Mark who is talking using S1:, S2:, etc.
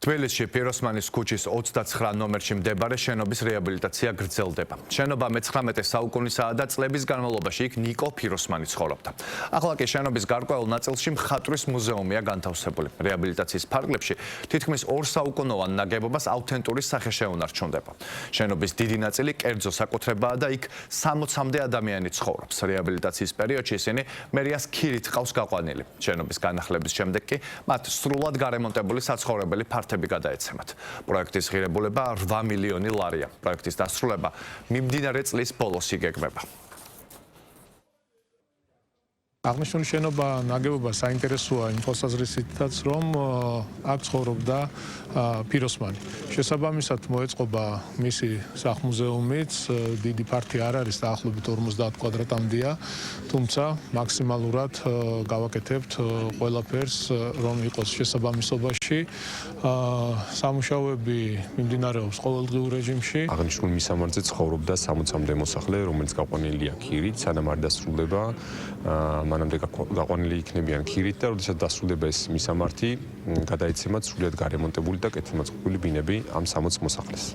S1: თბილისში პიროსმანის ქუჩის 29 ნომერში მდებარე შენობის რეაბილიტაცია გრძელდება. შენობა მე-19 საუკუნისაა და წლების განმავლობაში იქ ნიკო პიროსმანი ცხოვრობდა. ახლა კი შენობის გარკვეულ ნაწილში მხატვრის მუზეუმია განთავსებული. რეაბილიტაციის ფარგლებში თითქმის 2 საუკუნოვან ნაგებობას ავთენტური სახე შეუნარჩუნდება. შენობის დიდი ნაწილი კერძო საკუთრებაა და იქ 60-მდე ადამიანი ცხოვრობს. რეაბილიტაციის პერიოდში ისინი მერიას ქირით ყავს გაყვანილი. შენობის განახლების შემდეგ კი მათ სრულად გარემონტებული საცხოვრებელი ფართები გადაეცემათ. პროექტის ღირებულება 8 მილიონი ლარია. პროექტის დასრულება მიმდინარე წლის ბოლოს იგეგმება.
S2: აღნიშნული შენობა ნაგებობა საინტერესოა იმ თვალსაზრისითაც, რომ აქ ცხოვრობდა პიროსმანი. შესაბამისად მოეწყობა მისი სახლ-მუზეუმიც, დიდი ფართი არ არის, დაახლოებით 50 კვადრატამდეა, თუმცა მაქსიმალურად გავაკეთებთ ყველაფერს, რომ იყოს შესაბამისობაში. სამუშაოები მიმდინარეობს ყოველდღიურ რეჟიმში.
S3: აღნიშნულ მისამართზე ცხოვრობდა 60-მდე მოსახლე, რომელიც გაყვანილია ქირით, სანამ არ დასრულდება. მანამდე გაყვანილი იქნებიან ქირით და როდესაც დასრულდება ეს მისამართი, გადაეცემათ სრულიად გარემონტებული და კეთილმოწყობილი ბინები ამ 60 მოსახლეს.